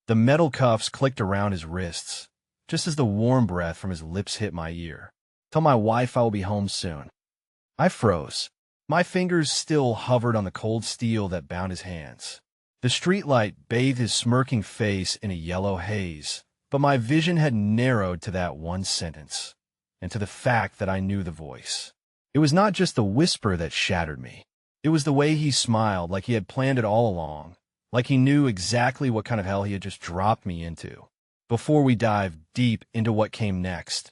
The metal cuffs clicked around his wrists, just as the warm breath from his lips hit my ear. "Tell my wife I will be home soon." I froze. My fingers still hovered on the cold steel that bound his hands. The streetlight bathed his smirking face in a yellow haze, but my vision had narrowed to that one sentence, and to the fact that I knew the voice. It was not just the whisper that shattered me. It was the way he smiled, like he had planned it all along, like he knew exactly what kind of hell he had just dropped me into. Before we dive deep into what came next,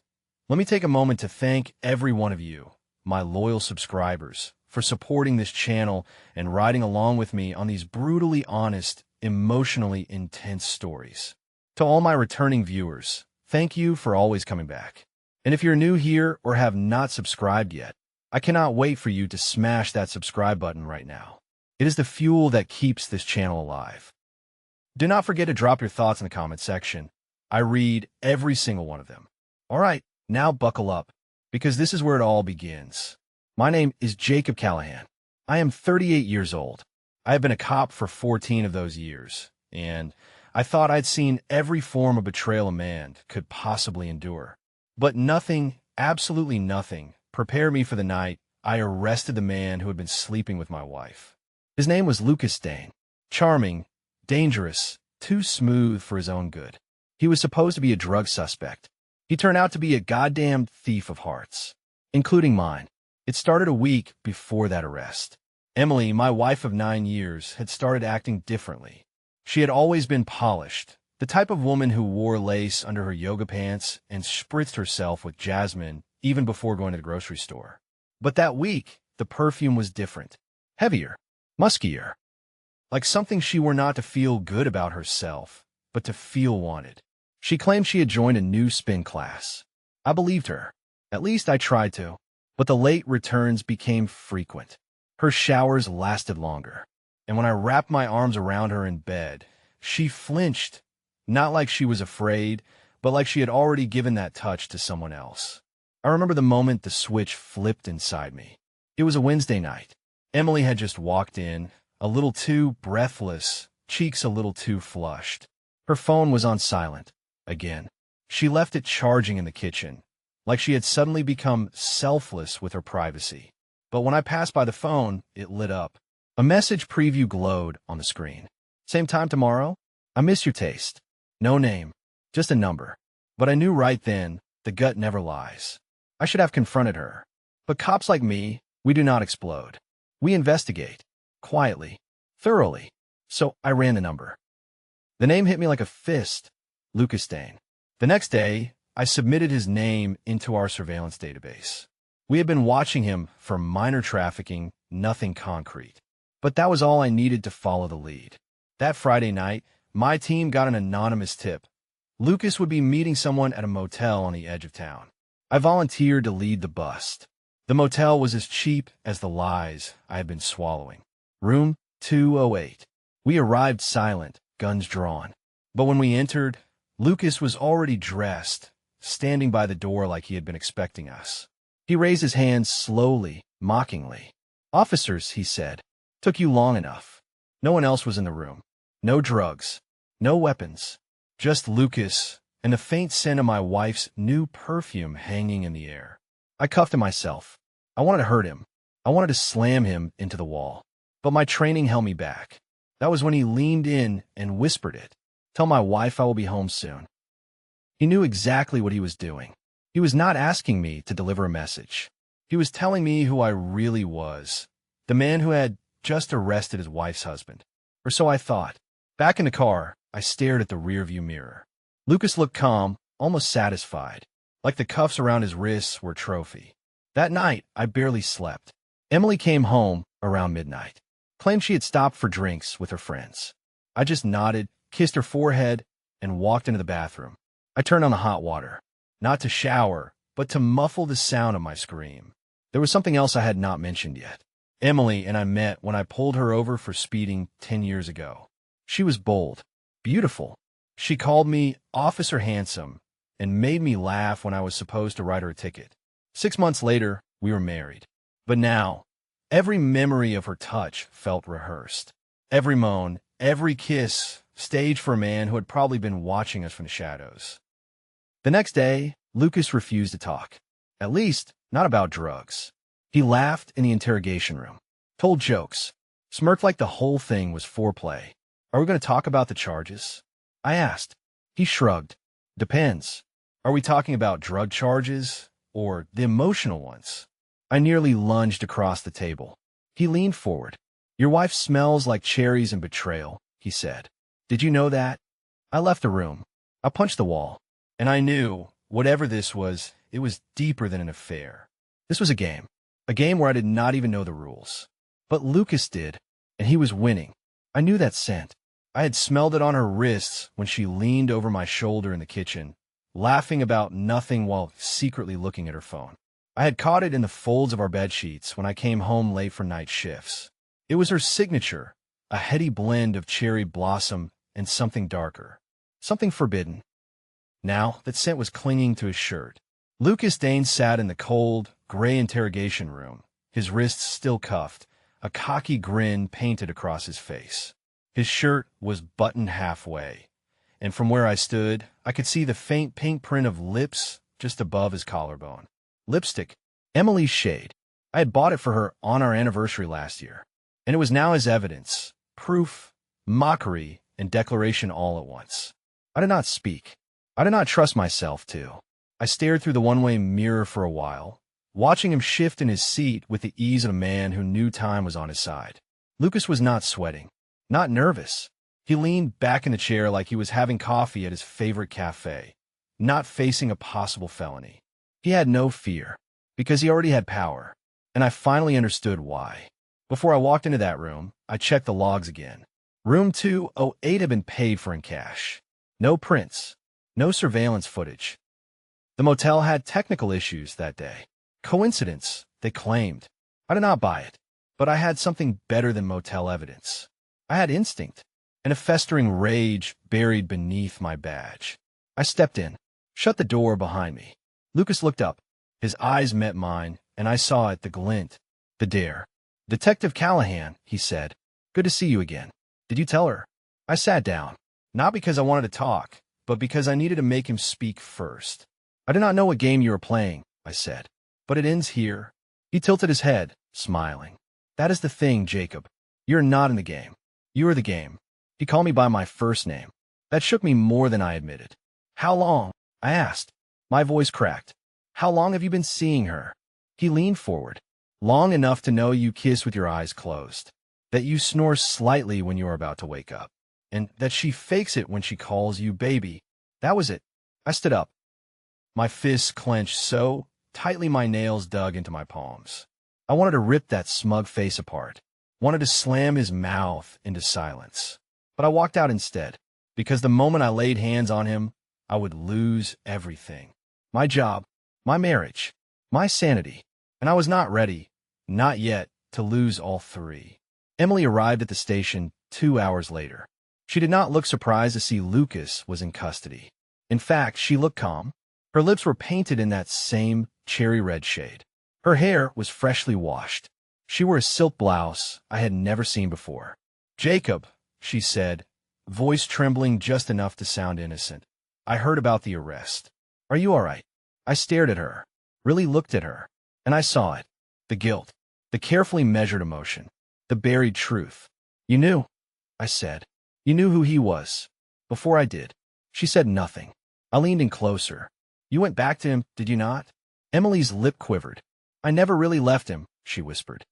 let me take a moment to thank every one of you, my loyal subscribers, for supporting this channel and riding along with me on these brutally honest, emotionally intense stories. To all my returning viewers, thank you for always coming back. And if you're new here or have not subscribed yet, I cannot wait for you to smash that subscribe button right now. It is the fuel that keeps this channel alive. Do not forget to drop your thoughts in the comment section. I read every single one of them. All right, now buckle up, because this is where it all begins. My name is Jacob Callahan. I am 38 years old. I have been a cop for 14 of those years, and I thought I'd seen every form of betrayal a man could possibly endure. But nothing, absolutely nothing, prepared me for the night I arrested the man who had been sleeping with my wife. His name was Lucas Dane. Charming, dangerous, too smooth for his own good. He was supposed to be a drug suspect. He turned out to be a goddamn thief of hearts, including mine. It started a week before that arrest. Emily, my wife of 9 years, had started acting differently. She had always been polished, the type of woman who wore lace under her yoga pants and spritzed herself with jasmine even before going to the grocery store. But that week, the perfume was different. Heavier, muskier. Like something she were not to feel good about herself, but to feel wanted. She claimed she had joined a new spin class. I believed her. At least I tried to. But the late returns became frequent. Her showers lasted longer. And when I wrapped my arms around her in bed, she flinched, not like she was afraid, but like she had already given that touch to someone else. I remember the moment the switch flipped inside me. It was a Wednesday night. Emily had just walked in, a little too breathless, cheeks a little too flushed. Her phone was on silent, again. She left it charging in the kitchen, like she had suddenly become selfless with her privacy. But when I passed by the phone, it lit up. A message preview glowed on the screen. "Same time tomorrow? I miss your taste." No name, just a number. But I knew right then, the gut never lies. I should have confronted her. But cops like me, we do not explode. We investigate. Quietly. Thoroughly. So I ran the number. The name hit me like a fist. Lucas Dane. The next day, I submitted his name into our surveillance database. We had been watching him for minor trafficking, nothing concrete. But that was all I needed to follow the lead. That Friday night, my team got an anonymous tip. Lucas would be meeting someone at a motel on the edge of town. I volunteered to lead the bust. The motel was as cheap as the lies I had been swallowing. Room 208. We arrived silent, guns drawn. But when we entered, Lucas was already dressed, standing by the door like he had been expecting us. He raised his hands slowly, mockingly. "Officers," he said, "took you long enough." No one else was in the room. No drugs. No weapons. Just Lucas and the faint scent of my wife's new perfume hanging in the air. I cuffed him myself. I wanted to hurt him. I wanted to slam him into the wall. But my training held me back. That was when he leaned in and whispered it. "Tell my wife I will be home soon." He knew exactly what he was doing. He was not asking me to deliver a message. He was telling me who I really was. The man who had just arrested his wife's husband. Or so I thought. Back in the car, I stared at the rearview mirror. Lucas looked calm, almost satisfied, like the cuffs around his wrists were a trophy. That night, I barely slept. Emily came home around midnight. Claimed she had stopped for drinks with her friends. I just nodded, kissed her forehead, and walked into the bathroom. I turned on the hot water, not to shower, but to muffle the sound of my scream. There was something else I had not mentioned yet. Emily and I met when I pulled her over for speeding 10 years ago. She was bold, beautiful. She called me Officer Handsome and made me laugh when I was supposed to write her a ticket. 6 months later, we were married. But now, every memory of her touch felt rehearsed. Every moan, every kiss staged for a man who had probably been watching us from the shadows. The next day, Lucas refused to talk. At least, not about drugs. He laughed in the interrogation room, told jokes, smirked like the whole thing was foreplay. Are we going to talk about the charges? I asked. He shrugged. Depends. Are we talking about drug charges or the emotional ones? I nearly lunged across the table. He leaned forward. Your wife smells like cherries and betrayal, he said. Did you know that? I left the room. I punched the wall. And I knew, whatever this was, it was deeper than an affair. This was a game where I did not even know the rules. But Lucas did, and he was winning. I knew that scent. I had smelled it on her wrists when she leaned over my shoulder in the kitchen, laughing about nothing while secretly looking at her phone. I had caught it in the folds of our bedsheets when I came home late for night shifts. It was her signature, a heady blend of cherry blossom and something darker, something forbidden. Now that scent was clinging to his shirt. Lucas Dane sat in the cold, gray interrogation room, his wrists still cuffed, a cocky grin painted across his face. His shirt was buttoned halfway, and from where I stood, I could see the faint pink print of lips just above his collarbone. Lipstick, Emily's shade. I had bought it for her on our anniversary last year, and it was now his evidence, proof, mockery, and declaration all at once. I did not speak. I did not trust myself to. I stared through the one-way mirror for a while, watching him shift in his seat with the ease of a man who knew time was on his side. Lucas was not sweating, not nervous. He leaned back in the chair like he was having coffee at his favorite cafe, not facing a possible felony. He had no fear, because he already had power, and I finally understood why. Before I walked into that room, I checked the logs again. Room 208 had been paid for in cash. No prints, no surveillance footage. The motel had technical issues that day. Coincidence, they claimed. I did not buy it, but I had something better than motel evidence. I had instinct, and a festering rage buried beneath my badge. I stepped in, shut the door behind me. Lucas looked up. His eyes met mine, and I saw it, the glint, the dare. Detective Callahan, he said. Good to see you again. Did you tell her? I sat down, not because I wanted to talk, but because I needed to make him speak first. I did not know what game you were playing, I said. But it ends here. He tilted his head, smiling. That is the thing, Jacob. You're not in the game. You are the game. He called me by my first name. That shook me more than I admitted. How long? I asked. My voice cracked. How long have you been seeing her? He leaned forward. Long enough to know you kiss with your eyes closed, that you snore slightly when you are about to wake up, and that she fakes it when she calls you baby. That was it. I stood up. My fists clenched so tightly my nails dug into my palms. I wanted to rip that smug face apart, wanted to slam his mouth into silence. But I walked out instead, because the moment I laid hands on him, I would lose everything. My job, my marriage, my sanity. And I was not ready, not yet, to lose all three. Emily arrived at the station 2 hours later. She did not look surprised to see Lucas was in custody. In fact, she looked calm. Her lips were painted in that same cherry red shade. Her hair was freshly washed. She wore a silk blouse I had never seen before. Jacob, she said, voice trembling just enough to sound innocent. I heard about the arrest. Are you all right? I stared at her, really looked at her, and I saw it. The guilt, the carefully measured emotion, the buried truth. You knew, I said. You knew who he was. Before I did. She said nothing. I leaned in closer. You went back to him, did you not? Emily's lip quivered. I never really left him, she whispered.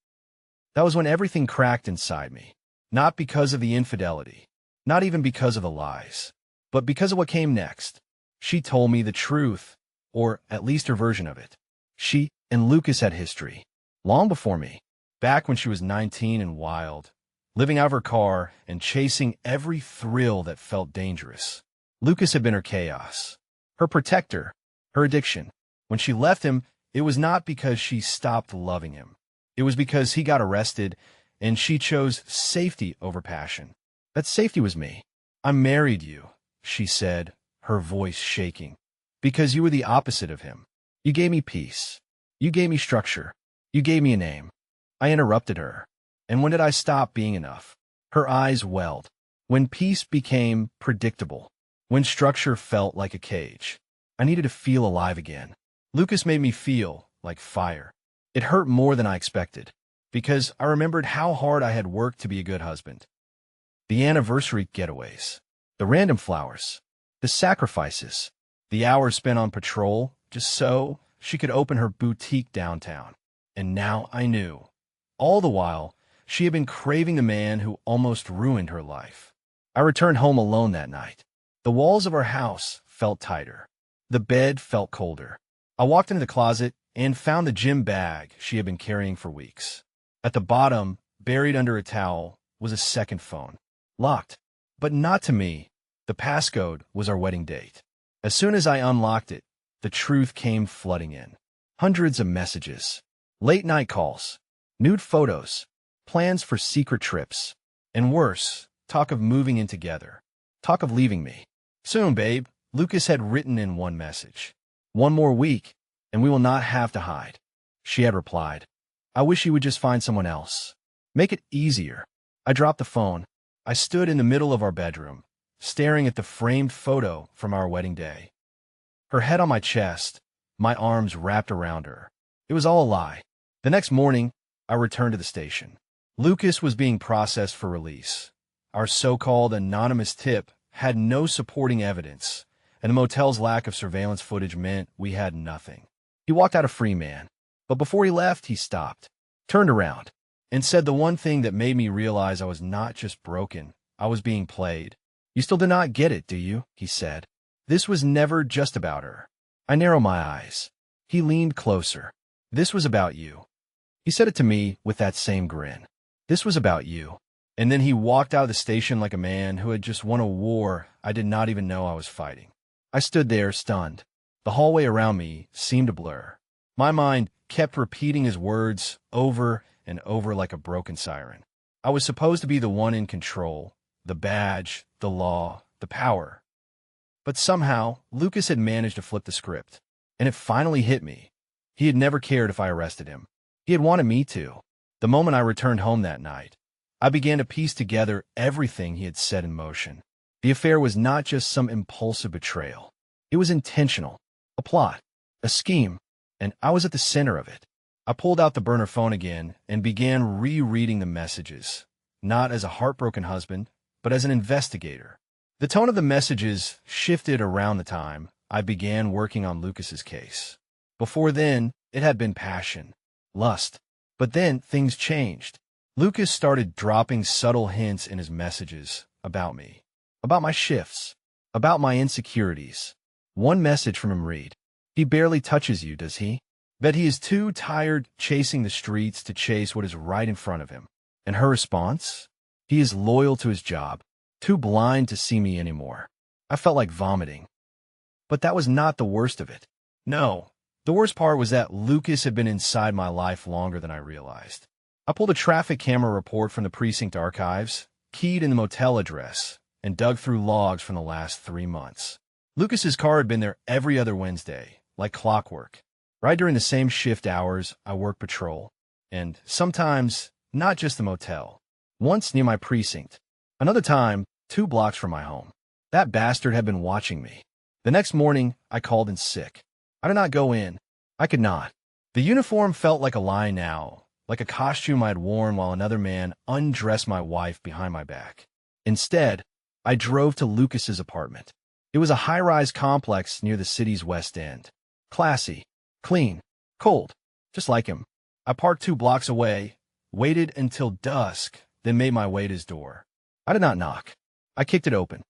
That was when everything cracked inside me. Not because of the infidelity, not even because of the lies, but because of what came next. She told me the truth, or at least her version of it. She and Lucas had history, long before me, back when she was 19 and wild, living out of her car and chasing every thrill that felt dangerous. Lucas had been her chaos, her protector, her addiction. When she left him, it was not because she stopped loving him. It was because he got arrested, and she chose safety over passion. That safety was me. I married you, she said, her voice shaking, because you were the opposite of him. You gave me peace. You gave me structure. You gave me a name. I interrupted her. And when did I stop being enough? Her eyes welled. When peace became predictable. When structure felt like a cage. I needed to feel alive again. Lucas made me feel like fire. It hurt more than I expected, because I remembered how hard I had worked to be a good husband. The anniversary getaways, the random flowers, the sacrifices, the hours spent on patrol just so she could open her boutique downtown. And now I knew. All the while, she had been craving the man who almost ruined her life. I returned home alone that night. The walls of our house felt tighter. The bed felt colder. I walked into the closet and found the gym bag she had been carrying for weeks. At the bottom, buried under a towel, was a second phone. Locked, but not to me. The passcode was our wedding date. As soon as I unlocked it, the truth came flooding in. Hundreds of messages, late-night calls, nude photos, plans for secret trips, and worse, talk of moving in together, talk of leaving me. Soon, babe, Lucas had written in one message. One more week, and we will not have to hide. She had replied, I wish you would just find someone else. Make it easier. I dropped the phone. I stood in the middle of our bedroom, staring at the framed photo from our wedding day. Her head on my chest, my arms wrapped around her. It was all a lie. The next morning, I returned to the station. Lucas was being processed for release. Our so-called anonymous tip had no supporting evidence, and the motel's lack of surveillance footage meant we had nothing. He walked out a free man, but before he left, he stopped, turned around, and said the one thing that made me realize I was not just broken, I was being played. You still do not get it, do you? He said. This was never just about her. I narrowed my eyes. He leaned closer. This was about you. He said it to me with that same grin. This was about you. And then he walked out of the station like a man who had just won a war I did not even know I was fighting. I stood there, stunned. The hallway around me seemed to blur. My mind kept repeating his words over and over like a broken siren. I was supposed to be the one in control, the badge, the law, the power. But somehow, Lucas had managed to flip the script, and it finally hit me. He had never cared if I arrested him. He had wanted me to. The moment I returned home that night, I began to piece together everything he had set in motion. The affair was not just some impulsive betrayal. It was intentional, a plot, a scheme, and I was at the center of it. I pulled out the burner phone again and began rereading the messages, not as a heartbroken husband, but as an investigator. The tone of the messages shifted around the time I began working on Lucas's case. Before then, it had been passion, lust. But then things changed. Lucas started dropping subtle hints in his messages about me, about my shifts, about my insecurities. One message from him read, He barely touches you, does he? Bet he is too tired chasing the streets to chase what is right in front of him. And her response? He is loyal to his job, too blind to see me anymore. I felt like vomiting. But that was not the worst of it. No, the worst part was that Lucas had been inside my life longer than I realized. I pulled a traffic camera report from the precinct archives, keyed in the motel address, and dug through logs from the last 3 months. Lucas's car had been there every other Wednesday, like clockwork. Right during the same shift hours, I worked patrol. And sometimes, not just the motel. Once near my precinct. Another time, 2 blocks from my home. That bastard had been watching me. The next morning, I called in sick. I did not go in. I could not. The uniform felt like a lie now, like a costume I had worn while another man undressed my wife behind my back. Instead, I drove to Lucas's apartment. It was a high-rise complex near the city's west end. Classy, clean, cold, just like him. I parked 2 blocks away, waited until dusk, then made my way to his door. I did not knock. I kicked it open.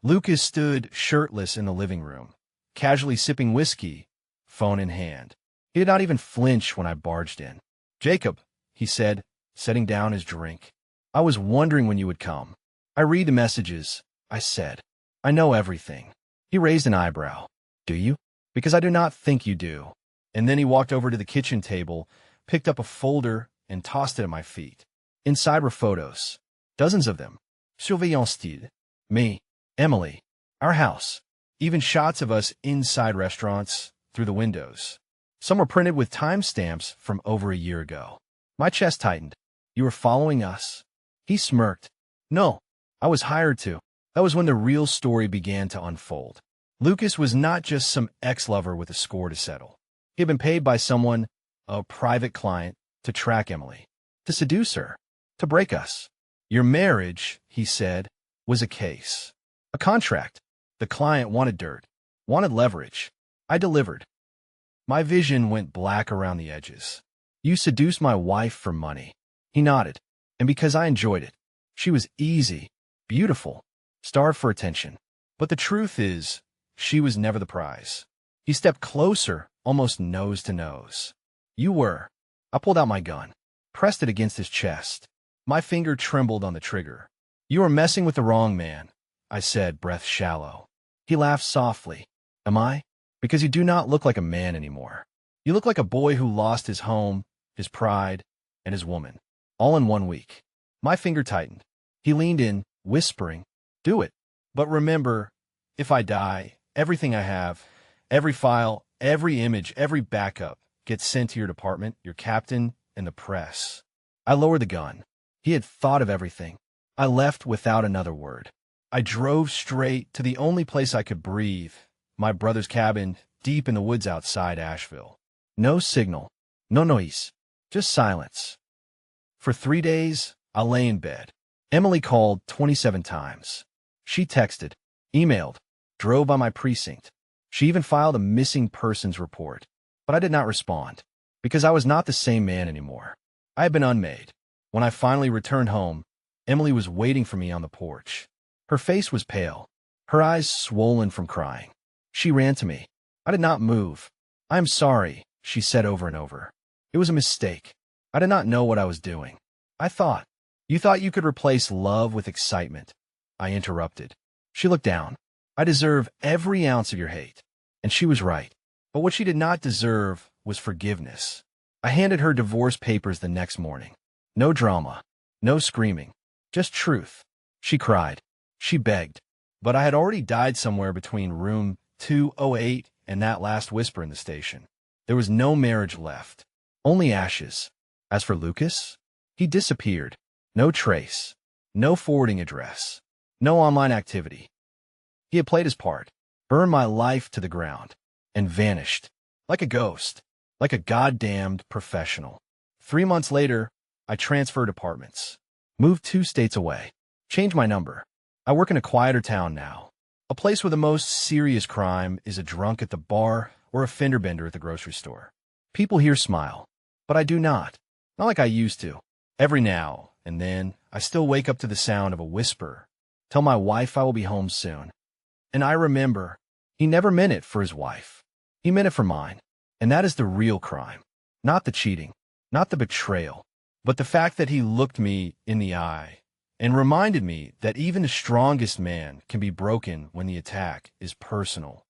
Lucas stood shirtless in the living room, casually sipping whiskey, phone in hand. He did not even flinch when I barged in. Jacob, he said, setting down his drink. I was wondering when you would come. I read the messages, I said. I know everything. He raised an eyebrow. Do you? Because I do not think you do. And then he walked over to the kitchen table, picked up a folder, and tossed it at my feet. Inside were photos. Dozens of them. Surveillance-style. Me. Emily. Our house. Even shots of us inside restaurants, through the windows. Some were printed with timestamps from over a year ago. My chest tightened. You were following us? He smirked. No. I was hired to. That was when the real story began to unfold. Lucas was not just some ex-lover with a score to settle. He had been paid by someone, a private client, to track Emily, to seduce her, to break us. Your marriage, he said, was a case. A contract. The client wanted dirt, wanted leverage. I delivered. My vision went black around the edges. You seduced my wife for money. He nodded. And because I enjoyed it. She was easy, beautiful, starved for attention. But the truth is, she was never the prize. He stepped closer, almost nose to nose. You were. I pulled out my gun, pressed it against his chest. My finger trembled on the trigger. You are messing with the wrong man, I said, breath shallow. He laughed softly. Am I? Because you do not look like a man anymore. You look like a boy who lost his home, his pride, and his woman, all in 1 week. My finger tightened. He leaned in, whispering, do it. But remember, if I die, everything I have, every file, every image, every backup gets sent to your department, your captain, and the press. I lowered the gun. He had thought of everything. I left without another word. I drove straight to the only place I could breathe, my brother's cabin, deep in the woods outside Asheville. No signal, no noise, just silence. For 3 days, I lay in bed. Emily called 27 times. She texted, emailed, drove by my precinct. She even filed a missing persons report. But I did not respond, because I was not the same man anymore. I had been unmade. When I finally returned home, Emily was waiting for me on the porch. Her face was pale, her eyes swollen from crying. She ran to me. I did not move. I am sorry, she said over and over. It was a mistake. I did not know what I was doing. I thought. You thought you could replace love with excitement. I interrupted. She looked down. I deserve every ounce of your hate. And she was right. But what she did not deserve was forgiveness. I handed her divorce papers the next morning. No drama. No screaming. Just truth. She cried. She begged. But I had already died somewhere between room 208 and that last whisper in the station. There was no marriage left. Only ashes. As for Lucas, he disappeared. No trace. No forwarding address. No online activity. He had played his part, burned my life to the ground, and vanished. Like a ghost. Like a goddamned professional. 3 months later, I transferred apartments. Moved 2 states away. Changed my number. I work in a quieter town now. A place where the most serious crime is a drunk at the bar or a fender bender at the grocery store. People here smile, but I do not. Not like I used to. Every now and then, I still wake up to the sound of a whisper. Tell my wife I will be home soon. And I remember, he never meant it for his wife. He meant it for mine. And that is the real crime. Not the cheating, not the betrayal, but the fact that he looked me in the eye and reminded me that even the strongest man can be broken when the attack is personal.